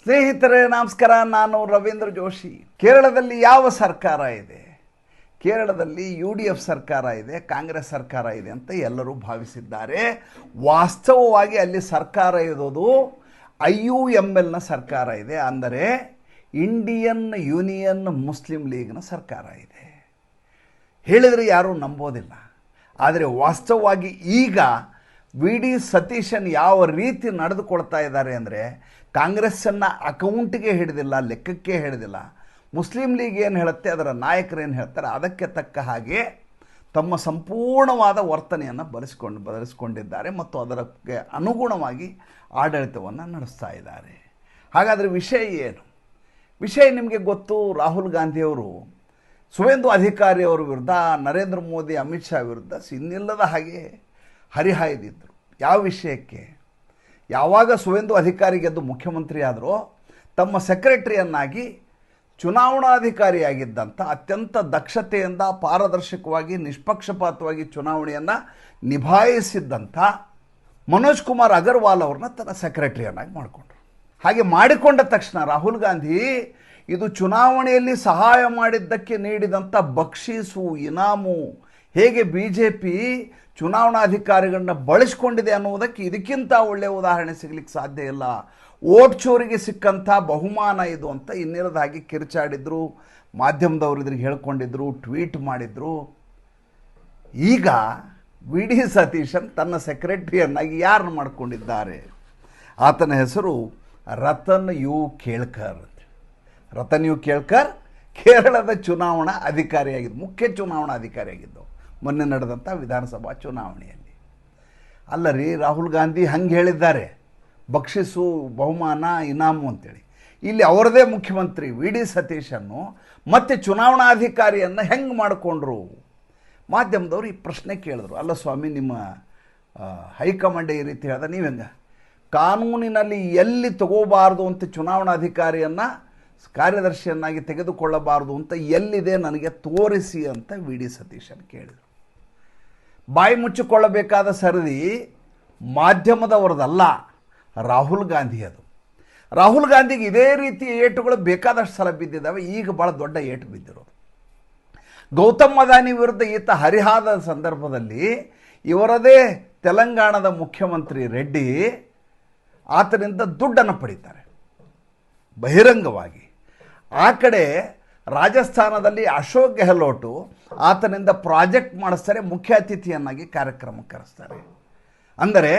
ಸ್ನೇಹಿತರೆ ನಮಸ್ಕಾರ, ನಾನು ರವೀಂದ್ರ ಜೋಶಿ. ಕೇರಳದಲ್ಲಿ ಯಾವ ಸರ್ಕಾರ ಇದೆ? ಕೇರಳದಲ್ಲಿ UDF ಸರ್ಕಾರ ಇದೆ, ಕಾಂಗ್ರೆಸ್ ಸರ್ಕಾರ ಇದೆ ಅಂತ ಎಲ್ಲರೂ ಭಾವಿಸಿದ್ದಾರೆ. ವಾಸ್ತವವಾಗಿ ಅಲ್ಲಿ ಸರ್ಕಾರ ಇರೋದು IUMLನ ಸರ್ಕಾರ ಇದೆ, ಅಂದರೆ ಇಂಡಿಯನ್ ಯೂನಿಯನ್ ಮುಸ್ಲಿಂ ಲೀಗ್ನ ಸರ್ಕಾರ ಇದೆ. ಹೇಳಿದರೆ ಯಾರೂ ನಂಬೋದಿಲ್ಲ. ಆದರೆ ವಾಸ್ತವವಾಗಿ ಈಗ VD ಸತೀಶನ್ ಯಾವ ರೀತಿ ನಡೆದುಕೊಳ್ತಾ ಇದ್ದಾರೆ ಅಂದರೆ, ಕಾಂಗ್ರೆಸ್ಸನ್ನು ಅಕೌಂಟಿಗೆ ಹಿಡಿದಿಲ್ಲ, ಲೆಕ್ಕಕ್ಕೆ ಹಿಡಿದಿಲ್ಲ. ಮುಸ್ಲಿಂ ಲೀಗ್ ಏನು ಹೇಳುತ್ತೆ, ಅದರ ನಾಯಕರು ಏನು ಹೇಳ್ತಾರೆ, ಅದಕ್ಕೆ ತಕ್ಕ ಹಾಗೆ ತಮ್ಮ ಸಂಪೂರ್ಣವಾದ ವರ್ತನೆಯನ್ನು ಬರೆಸಿಕೊಂಡಿದ್ದಾರೆ ಮತ್ತು ಅದಕ್ಕೆ ಅನುಗುಣವಾಗಿ ಆಡಳಿತವನ್ನು ನಡೆಸ್ತಾ ಇದ್ದಾರೆ. ಹಾಗಾದರೆ ವಿಷಯ ಏನು? ವಿಷಯ ನಿಮಗೆ ಗೊತ್ತು. ರಾಹುಲ್ ಗಾಂಧಿಯವರು ಸುವೇಂದು ಅಧಿಕಾರಿ ಅವರ ವಿರುದ್ಧ, ನರೇಂದ್ರ ಮೋದಿ, ಅಮಿತ್ ಶಾ ವಿರುದ್ಧ ಇನ್ನಿಲ್ಲದ ಹಾಗೆ ಹರಿಹಾಯ್ದಿದ್ದರು. ಯಾವ ವಿಷಯಕ್ಕೆ? ಯಾವಾಗ ಸುವೇಂದು ಅಧಿಕಾರಿ ಗೆದ್ದು ಮುಖ್ಯಮಂತ್ರಿ ಆದರೂ ತಮ್ಮ ಸೆಕ್ರೆಟರಿಯನ್ನಾಗಿ ಚುನಾವಣಾಧಿಕಾರಿಯಾಗಿದ್ದಂಥ, ಅತ್ಯಂತ ದಕ್ಷತೆಯಿಂದ ಪಾರದರ್ಶಕವಾಗಿ ನಿಷ್ಪಕ್ಷಪಾತವಾಗಿ ಚುನಾವಣೆಯನ್ನು ನಿಭಾಯಿಸಿದ್ದಂಥ ಮನೋಜ್ ಕುಮಾರ್ ಅಗರ್ವಾಲ್ ಅವ್ರನ್ನ ತನ್ನ ಸೆಕ್ರೆಟರಿಯನ್ನಾಗಿ ಮಾಡಿಕೊಂಡ್ರು. ಹಾಗೆ ಮಾಡಿಕೊಂಡ ತಕ್ಷಣ ರಾಹುಲ್ ಗಾಂಧಿ ಇದು ಚುನಾವಣೆಯಲ್ಲಿ ಸಹಾಯ ಮಾಡಿದ್ದಕ್ಕೆ ನೀಡಿದಂಥ ಬಕ್ಷೀಸು, ಇನಾಮು, ಹೇಗೆ BJP ಚುನಾವಣಾಧಿಕಾರಿಗಳನ್ನ ಬಳಸಿಕೊಂಡಿದೆ ಅನ್ನುವುದಕ್ಕೆ ಇದಕ್ಕಿಂತ ಒಳ್ಳೆಯ ಉದಾಹರಣೆ ಸಿಗಲಿಕ್ಕೆ ಸಾಧ್ಯ ಇಲ್ಲ. ಓಟ್ ಚೋರಿಗೆ ಸಿಕ್ಕಂಥ ಬಹುಮಾನ ಇದು ಅಂತ ಇನ್ನಿರದ ಹಾಗೆ ಕಿರುಚಾಡಿದ್ರು, ಮಾಧ್ಯಮದವರು ಇದ್ರಿಗೆ ಹೇಳ್ಕೊಂಡಿದ್ರು, ಟ್ವೀಟ್ ಮಾಡಿದ್ರು. ಈಗ VD ಸತೀಶನ್ ತನ್ನ ಸೆಕ್ರೆಟರಿಯನ್ನಾಗಿ ಯಾರನ್ನು ಮಾಡಿಕೊಂಡಿದ್ದಾರೆ? ಆತನ ಹೆಸರು ರತನ್ ಯು ಕೇಳ್ಕರ್ ಅಂತ. ರತನ್ ಯು ಕೇಳ್ಕರ್ ಕೇರಳದ ಚುನಾವಣಾ ಅಧಿಕಾರಿಯಾಗಿದ್ದು, ಮುಖ್ಯ ಚುನಾವಣಾ ಅಧಿಕಾರಿಯಾಗಿದ್ದು ಮೊನ್ನೆ ನಡೆದಂಥ ವಿಧಾನಸಭಾ ಚುನಾವಣೆಯಲ್ಲಿ. ಅಲ್ಲ ರೀ, ರಾಹುಲ್ ಗಾಂಧಿ ಹಂಗೆ ಹೇಳಿದ್ದಾರೆ, ಬಕ್ಷಿಸು, ಬಹುಮಾನ, ಇನಾಮು ಅಂತೇಳಿ. ಇಲ್ಲಿ ಅವರದೇ ಮುಖ್ಯಮಂತ್ರಿ VD ಸತೀಶನ್ನು ಮತ್ತೆ ಚುನಾವಣಾಧಿಕಾರಿಯನ್ನು ಹೆಂಗೆ ಮಾಡಿಕೊಂಡ್ರು? ಮಾಧ್ಯಮದವರು ಈ ಪ್ರಶ್ನೆ ಕೇಳಿದ್ರು. ಅಲ್ಲ ಸ್ವಾಮಿ, ನಿಮ್ಮ ಹೈಕಮಾಂಡ್ ಈ ರೀತಿ ಹೇಳ್ದ, ನೀವು ಹೆಂಗೆ ಕಾನೂನಿನಲ್ಲಿ ಎಲ್ಲಿ ತಗೋಬಾರ್ದು ಅಂತ ಚುನಾವಣಾಧಿಕಾರಿಯನ್ನು ಕಾರ್ಯದರ್ಶಿಯನ್ನಾಗಿ ತೆಗೆದುಕೊಳ್ಳಬಾರ್ದು ಅಂತ ಎಲ್ಲಿದೆ ನನಗೆ ತೋರಿಸಿ ಅಂತ VD ಸತೀಶನ್ ಕೇಳಿದರು. ಬಾಯಿ ಮುಚ್ಚಿಕೊಳ್ಳಬೇಕಾದ ಸರದಿ ಮಾಧ್ಯಮದವರದಲ್ಲ, ರಾಹುಲ್ ಗಾಂಧಿ ಅದು. ರಾಹುಲ್ ಗಾಂಧಿಗೆ ಇದೇ ರೀತಿ ಏಟುಗಳು ಬೇಕಾದಷ್ಟು ಸಲ ಬಿದ್ದಿದ್ದಾವೆ. ಈಗ ಭಾಳ ದೊಡ್ಡ ಏಟು ಬಿದ್ದಿರೋದು. ಗೌತಮ್ ಅದಾನಿ ವಿರುದ್ಧ ಈತ ಹರಿಹಾದ ಸಂದರ್ಭದಲ್ಲಿ ಇವರದೇ ತೆಲಂಗಾಣದ ಮುಖ್ಯಮಂತ್ರಿ ರೆಡ್ಡಿ ಆತನಿಂದ ದುಡ್ಡನ್ನು ಪಡೀತಾರೆ ಬಹಿರಂಗವಾಗಿ. ಆ ಕಡೆ ರಾಜಸ್ಥಾನದಲ್ಲಿ ಅಶೋಕ್ ಗೆಹ್ಲೋಟು ಆತನಿಂದ ಪ್ರಾಜೆಕ್ಟ್ ಮಾಡಿಸ್ತಾರೆ, ಮುಖ್ಯ ಅತಿಥಿಯನ್ನಾಗಿ ಕಾರ್ಯಕ್ರಮಕ್ಕೆ ಕರೆಸ್ತಾರೆ. ಅಂದರೆ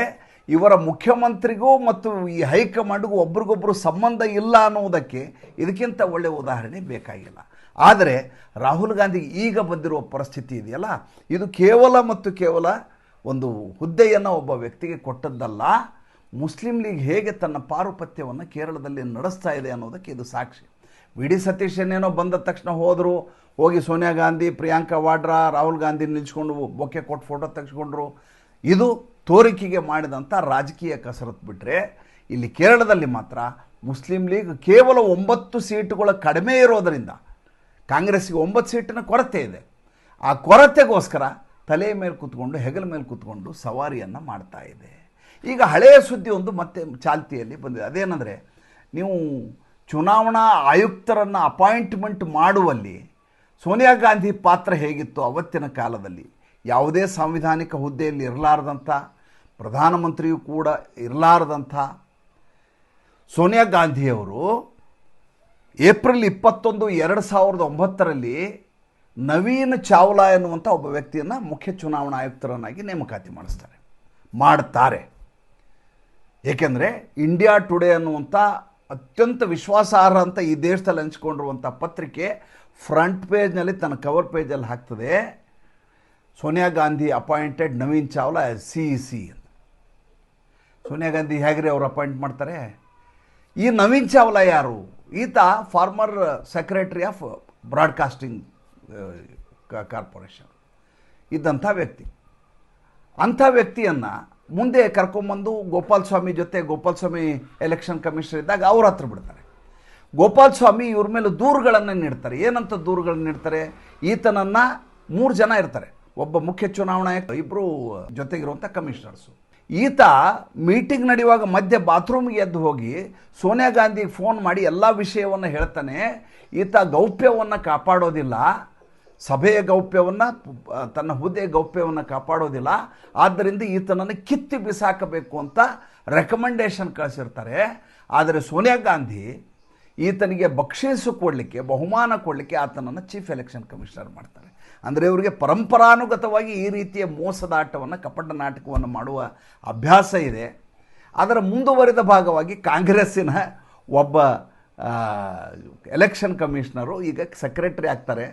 ಇವರ ಮುಖ್ಯಮಂತ್ರಿಗೂ ಮತ್ತು ಈ ಹೈಕಮಾಂಡ್ಗೂ ಒಬ್ರಿಗೊಬ್ಬರು ಸಂಬಂಧ ಇಲ್ಲ ಅನ್ನುವುದಕ್ಕೆ ಇದಕ್ಕಿಂತ ಒಳ್ಳೆಯ ಉದಾಹರಣೆ ಬೇಕಾಗಿಲ್ಲ. ಆದರೆ ರಾಹುಲ್ ಗಾಂಧಿಗೆ ಈಗ ಬಂದಿರುವ ಪರಿಸ್ಥಿತಿ ಇದೆಯಲ್ಲ, ಇದು ಕೇವಲ ಮತ್ತು ಕೇವಲ ಒಂದು ಹುದ್ದೆಯನ್ನು ಒಬ್ಬ ವ್ಯಕ್ತಿಗೆ ಕೊಟ್ಟದ್ದಲ್ಲ, ಮುಸ್ಲಿಂ ಲೀಗ್ ಹೇಗೆ ತನ್ನ ಪಾರುಪತ್ಯವನ್ನು ಕೇರಳದಲ್ಲಿ ನಡೆಸ್ತಾ ಇದೆ ಅನ್ನೋದಕ್ಕೆ ಇದು ಸಾಕ್ಷಿ. VD ಸತೀಶನ್ ಏನೋ ಬಂದ ತಕ್ಷಣ ಹೋಗಿ ಸೋನಿಯಾ ಗಾಂಧಿ, ಪ್ರಿಯಾಂಕಾ ವಾಡ್ರಾ, ರಾಹುಲ್ ಗಾಂಧಿ ನಿಲ್ಲಿಸ್ಕೊಂಡು ಬೊಕ್ಕೆ ಕೊಟ್ಟು ಫೋಟೋ ತೆಗೆಸ್ಕೊಂಡ್ರು. ಇದು ತೋರಿಕೆಗೆ ಮಾಡಿದಂಥ ರಾಜಕೀಯ ಕಸರತ್ತು ಬಿಟ್ಟರೆ, ಇಲ್ಲಿ ಕೇರಳದಲ್ಲಿ ಮಾತ್ರ ಮುಸ್ಲಿಂ ಲೀಗ್ ಕೇವಲ 9 ಸೀಟುಗಳ ಕಡಿಮೆ ಇರೋದರಿಂದ ಕಾಂಗ್ರೆಸ್ಸಿಗೆ 9 ಸೀಟಿನ ಕೊರತೆ ಇದೆ. ಆ ಕೊರತೆಗೋಸ್ಕರ ತಲೆಯ ಮೇಲೆ ಕೂತ್ಕೊಂಡು, ಹೆಗಲ ಮೇಲೆ ಕೂತ್ಕೊಂಡು ಸವಾರಿಯನ್ನು ಮಾಡ್ತಾ ಇದೆ. ಈಗ ಹಳೆಯ ಸುದ್ದಿ ಒಂದು ಮತ್ತೆ ಚಾಲ್ತಿಯಲ್ಲಿ ಬಂದಿದೆ. ಅದೇನೆಂದರೆ, ನೀವು ಚುನಾವಣಾ ಆಯುಕ್ತರನ್ನು ಅಪಾಯಿಂಟ್ಮೆಂಟ್ ಮಾಡುವಲ್ಲಿ ಸೋನಿಯಾ ಗಾಂಧಿ ಪಾತ್ರ ಹೇಗಿತ್ತು ಅವತ್ತಿನ ಕಾಲದಲ್ಲಿ? ಯಾವುದೇ ಸಾಂವಿಧಾನಿಕ ಹುದ್ದೆಯಲ್ಲಿ ಇರಲಾರದಂಥ, ಪ್ರಧಾನಮಂತ್ರಿಯೂ ಕೂಡ ಇರಲಾರದಂಥ ಸೋನಿಯಾ ಗಾಂಧಿಯವರು ಏಪ್ರಿಲ್ 21, 2009ರಲ್ಲಿ ನವೀನ್ ಚಾವ್ಲಾ ಎನ್ನುವಂಥ ಒಬ್ಬ ವ್ಯಕ್ತಿಯನ್ನು ಮುಖ್ಯ ಚುನಾವಣಾ ಆಯುಕ್ತರನ್ನಾಗಿ ನೇಮಕಾತಿ ಮಾಡ್ತಾರೆ. ಏಕೆಂದರೆ ಇಂಡಿಯಾ ಟುಡೇ ಅನ್ನುವಂಥ ಅತ್ಯಂತ ವಿಶ್ವಾಸಾರ್ಹ ಅಂತ ಈ ದೇಶದಲ್ಲಿ ಹಂಚಿಕೊಂಡಿರುವಂಥ ಪತ್ರಿಕೆ ಫ್ರಂಟ್ ಪೇಜ್ನಲ್ಲಿ ತನ್ನ ಕವರ್ ಪೇಜಲ್ಲಿ ಹಾಕ್ತದೆ, ಸೋನಿಯಾ ಗಾಂಧಿ ಅಪಾಯಿಂಟೆಡ್ ನವೀನ್ ಚಾವ್ಲಾ CEC ಅಂತ. ಸೋನಿಯಾ ಗಾಂಧಿ ಹೇಗ್ರಿ ಅವರು ಅಪಾಯಿಂಟ್ ಮಾಡ್ತಾರೆ? ಈ ನವೀನ್ ಚಾವ್ಲಾ ಯಾರು? ಈತ farmer secretary of broadcasting corporation ಇದ್ದಂಥ ವ್ಯಕ್ತಿ. ಅಂಥ ವ್ಯಕ್ತಿಯನ್ನು ಮುಂದೆ ಕರ್ಕೊಂಬಂದು ಗೋಪಾಲ್ ಸ್ವಾಮಿ ಜೊತೆ, ಗೋಪಾಲ್ ಸ್ವಾಮಿ ಎಲೆಕ್ಷನ್ ಕಮಿಷನರ್ ಇದ್ದಾಗ ಅವ್ರ ಹತ್ರ ಬಿಡ್ತಾರೆ. ಗೋಪಾಲ್ ಸ್ವಾಮಿ ಇವ್ರ ಮೇಲೆ ದೂರುಗಳನ್ನು ನೀಡ್ತಾರೆ. ಏನಂತ ದೂರುಗಳನ್ನು ನೀಡ್ತಾರೆ? ಈತನನ್ನು 3 ಜನ ಇರ್ತಾರೆ, ಒಬ್ಬ ಮುಖ್ಯ ಚುನಾವಣಾ ಆಯುಕ್ತ, 2 ಜೊತೆಗಿರುವಂಥ ಕಮಿಷನರ್ಸು. ಈತ ಮೀಟಿಂಗ್ ನಡೆಯುವಾಗ ಮಧ್ಯೆ ಬಾತ್ರೂಮ್ಗೆ ಎದ್ದು ಹೋಗಿ ಸೋನಿಯಾ ಗಾಂಧಿಗೆ ಫೋನ್ ಮಾಡಿ ಎಲ್ಲ ವಿಷಯವನ್ನು ಹೇಳ್ತಾನೆ. ಈತ ಗೌಪ್ಯವನ್ನು ಕಾಪಾಡೋದಿಲ್ಲ, ಸಭೆಯ ಗೌಪ್ಯವನ್ನು, ತನ್ನ ಹುದ್ದೆಯ ಗೌಪ್ಯವನ್ನು ಕಾಪಾಡೋದಿಲ್ಲ. ಆದ್ದರಿಂದ ಈತನನ್ನು ಕಿತ್ತಿ ಬಿಸಾಕಬೇಕು ಅಂತ ರೆಕಮೆಂಡೇಶನ್ ಕಳಿಸಿರ್ತಾರೆ. ಆದರೆ ಸೋನಿಯಾ ಗಾಂಧಿ ಈತನಿಗೆ ಬಕ್ಷೀಸು ಕೊಡಲಿಕ್ಕೆ, ಬಹುಮಾನ ಕೊಡಲಿಕ್ಕೆ ಆತನನ್ನು ಚೀಫ್ ಎಲೆಕ್ಷನ್ ಕಮಿಷನರ್ ಮಾಡ್ತಾರೆ. ಅಂದರೆ ಇವರಿಗೆ ಪರಂಪರಾನುಗತವಾಗಿ ಈ ರೀತಿಯ ಮೋಸದ ಆಟವನ್ನು, ಕಪಟ ನಾಟಕವನ್ನು ಮಾಡುವ ಅಭ್ಯಾಸ ಇದೆ. ಅದರ ಮುಂದುವರಿದ ಭಾಗವಾಗಿ ಕಾಂಗ್ರೆಸ್ಸಿನ ಒಬ್ಬ ಎಲೆಕ್ಷನ್ ಕಮಿಷನರು ಈಗ ಸೆಕ್ರೆಟರಿ ಆಗ್ತಾರೆ.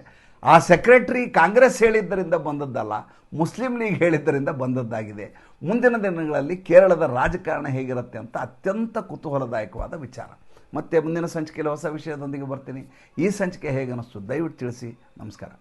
ಆ ಸೆಕ್ರೆಟರಿ ಕಾಂಗ್ರೆಸ್ ಹೇಳಿದ್ದರಿಂದ ಬಂದದ್ದಲ್ಲ, ಮುಸ್ಲಿಂ ಲೀಗ್ ಹೇಳಿದ್ದರಿಂದ ಬಂದದ್ದಾಗಿದೆ. ಮುಂದಿನ ದಿನಗಳಲ್ಲಿ ಕೇರಳದ ರಾಜಕಾರಣ ಹೇಗಿರುತ್ತೆ ಅಂತ ಅತ್ಯಂತ ಕುತೂಹಲದಾಯಕವಾದ ವಿಚಾರ. ಮತ್ತೆ ಮುಂದಿನ ಸಂಚಿಕೆಯಲ್ಲಿ ಹೊಸ ವಿಷಯದೊಂದಿಗೆ ಬರ್ತೀನಿ. ಈ ಸಂಚಿಕೆ ಹೇಗೆ ಅನ್ನಿಸ್ತು ದಯವಿಟ್ಟು ತಿಳಿಸಿ. ನಮಸ್ಕಾರ.